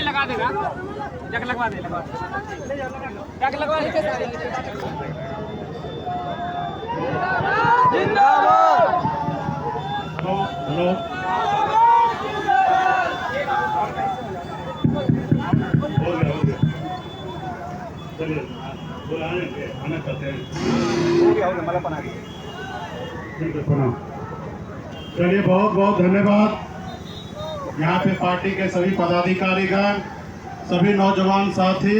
लगा देगा, जग लगवा दे, जग लगवा दे। जिंदाबाद। हेलो चलिए बुलाने के आना चाहते हैं। चलिए बहुत बहुत धन्यवाद। यहाँ पे पार्टी के सभी पदाधिकारीगण, सभी नौजवान साथी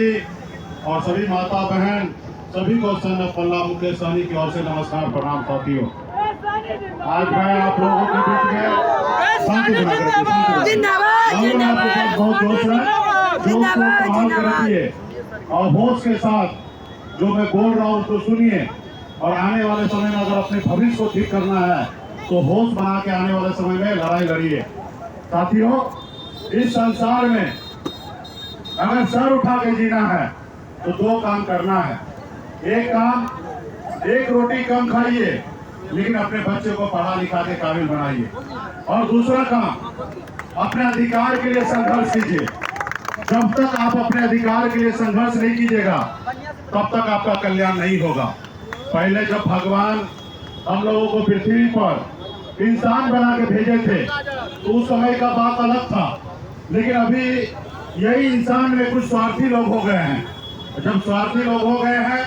और सभी माता बहन, सभी को पल्ला मुकेश सहनी की ओर से नमस्कार प्रणाम साथियों। आज मैं आप लोगों के बीच में शांति बना कर बहुत जोश है, और होश के साथ जो मैं बोल रहा हूँ उसको सुनिए। और आने वाले समय में अगर अपने भविष्य को ठीक करना है तो होश बना के आने वाले समय में लड़ाई लड़िए। साथियों, इस संसार में अगर सर उठा के जीना है तो दो काम करना है। एक काम, एक रोटी कम खाइए लेकिन अपने बच्चे को पढ़ा लिखा के काबिल बनाइए। और दूसरा काम, अपने अधिकार के लिए संघर्ष कीजिए। जब तक आप अपने अधिकार के लिए संघर्ष नहीं कीजिएगा तब तक आपका कल्याण नहीं होगा। पहले जब भगवान हम लोगों को पृथ्वी पर इंसान बना के भेजे थे तो उस समय का बात अलग था, लेकिन अभी यही इंसान में कुछ स्वार्थी लोग हो गए हैं। जब स्वार्थी लोग हो गए हैं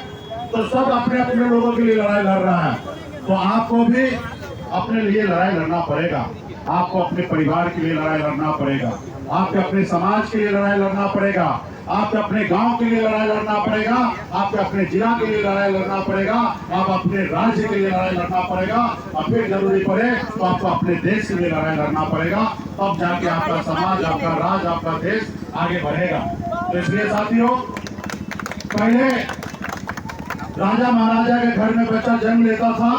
तो सब अपने अपने लोगों के लिए लड़ाई लड़ रहा है। तो आपको भी अपने लिए लड़ाई लड़ना पड़ेगा, आपको अपने परिवार के लिए लड़ाई लड़ना पड़ेगा, आपके अपने समाज के लिए लड़ाई लड़ना पड़ेगा, आपके अपने गांव के लिए लड़ाई लड़ना पड़ेगा, आपके अपने जिला के लिए लड़ाई लड़ना पड़ेगा, आप अपने राज्य के लिए लड़ाई लड़ना पड़ेगा, और फिर जरूरी पड़े तो आपको अपने देश के लिए लड़ाई लड़ना पड़ेगा। तब जाके आपका समाज, आपका राज्य, आपका देश आगे बढ़ेगा। तो इसलिए साथियों, पहले राजा महाराजा के घर में बच्चा जन्म लेता था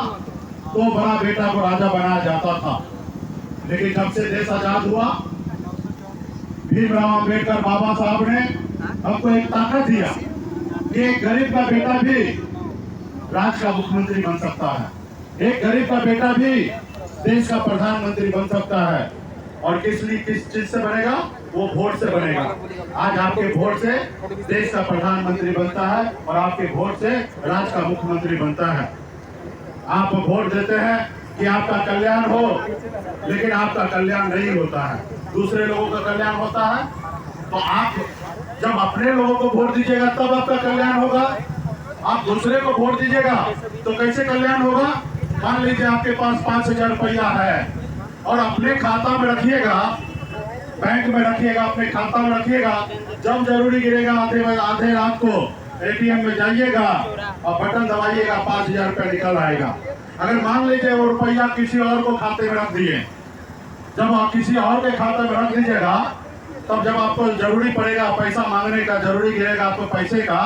तो बड़ा बेटा को राजा बनाया जाता था। लेकिन जब से देश आजाद हुआ, भीमराव अंबेडकर बाबा साहब ने हमको एक ताकत दिया कि एक गरीब का बेटा भी राज्य का मुख्यमंत्री बन सकता है, एक गरीब का बेटा भी देश का प्रधानमंत्री बन सकता है। और किस चीज से बनेगा? वो वोट से बनेगा। आज आपके वोट से देश का प्रधानमंत्री बनता है और आपके वोट से राज्य का मुख्यमंत्री बनता है। आप वोट देते हैं कि आपका कल्याण हो, लेकिन आपका कल्याण नहीं होता है, दूसरे लोगों का कल्याण होता है। तो आप जब अपने लोगों को वोट दीजिएगा तब आपका कल्याण होगा। आप दूसरे को वोट दीजिएगा तो कैसे कल्याण होगा? मान लीजिए आपके पास 5,000 रुपया है और अपने खाता में रखिएगा, बैंक में रखिएगा, अपने खाता में रखिएगा। जब जरूरी गिरेगा आधे रात को एटीएम में जाइएगा और बटन दबाइएगा, 5,000 रुपया निकल आएगा। अगर मान लीजिए वो रुपया किसी और को खाते में रख दिए, जब आप किसी और के खाते में रख दीजिएगा तब जब आपको जरूरी पड़ेगा पैसा मांगने का, जरूरी गिरेगा आपको पैसे का,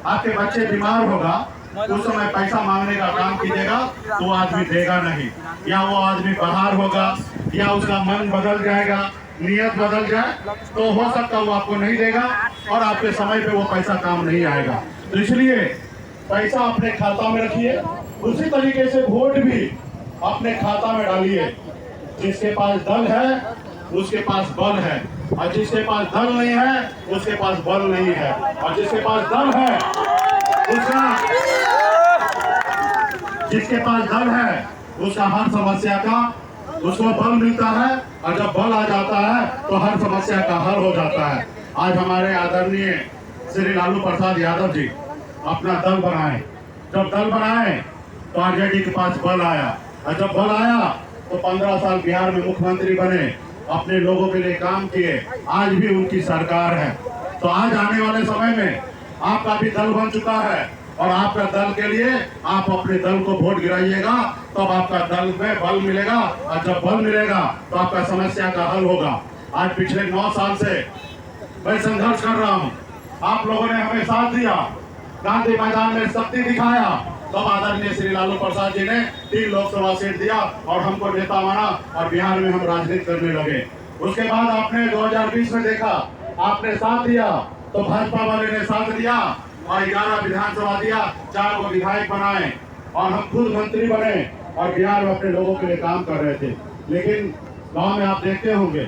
आपके बच्चे बीमार होगा, उस समय पैसा मांगने का काम कीजिएगा तो वो आदमी देगा नहीं, या वो आदमी बाहर होगा, या उसका मन बदल जाएगा, नियत बदल जाए, तो हो सकता है वो आपको नहीं देगा और आपके समय पे वो पैसा काम नहीं आएगा। तो इसलिए पैसा अपने खाता में रखिए, उसी तरीके से वोट भी अपने खाता में डालिए। जिसके पास दल है उसके पास बल है, और जिसके पास दल नहीं है उसके पास बल नहीं है, और जिसके पास दल है उसका हर समस्या का उसको बल मिलता है, और जब बल आ जाता है तो हर समस्या का हल हो जाता है। आज हमारे आदरणीय श्री लालू प्रसाद यादव जी अपना दल बनाए, जब दल बनाए तो आरजेडी के पास बल आया, और जब बल आया तो 15 साल बिहार में मुख्यमंत्री बने, अपने लोगों के लिए काम किए, आज भी उनकी सरकार है। तो आज आने वाले समय में आपका भी दल बन चुका है, और आपका दल के लिए आप अपने दल को वोट गिराइएगा, तब आपका दल में बल मिलेगा, और जब बल मिलेगा तो आपका समस्या का हल होगा। आज पिछले 9 साल से मैं संघर्ष कर रहा हूँ, आप लोगों ने हमें साथ दिया, गांधी मैदान में शक्ति दिखाया, तब आदरणीय श्री लालू प्रसाद जी ने 3 लोकसभा सीट दिया और हमको नेता माना, और बिहार में हम राजनीति करने लगे। उसके बाद आपने 2020 में देखा, आपने साथ दिया तो भाजपा वाले ने साथ दिया और 11 विधानसभा दिया, 4 को विधायक बनाए, और हम खुद मंत्री बने और बिहार में अपने लोगों के लिए काम कर रहे थे। लेकिन गांव में आप देखते होंगे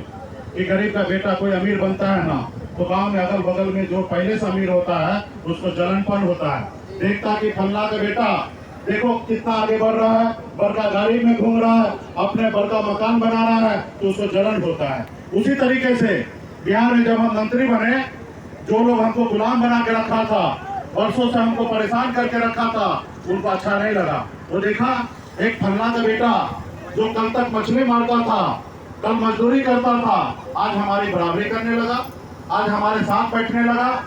कि गरीब का बेटा कोई अमीर बनता है ना, तो गांव में अगल बगल में जो पहले से अमीर होता है उसको जलनपन होता है। देखता कि फल्ला का बेटा देखो कितना आगे बढ़ रहा है, बड़का गाड़ी में घूम रहा है, अपने बड़का मकान बना रहा है, तो उसको जलन होता है। उसी तरीके से बिहार में जब हम मंत्री बने, जो लोग हमको गुलाम बना के रखा था, वर्षों से हमको परेशान करके रखा था, उनको अच्छा नहीं लगा। वो देखा एक फल्ला का बेटा जो कल तक मछली मारता था, कल मजदूरी करता था, आज हमारी बराबरी करने लगा, आज हमारे साथ बैठने लगा।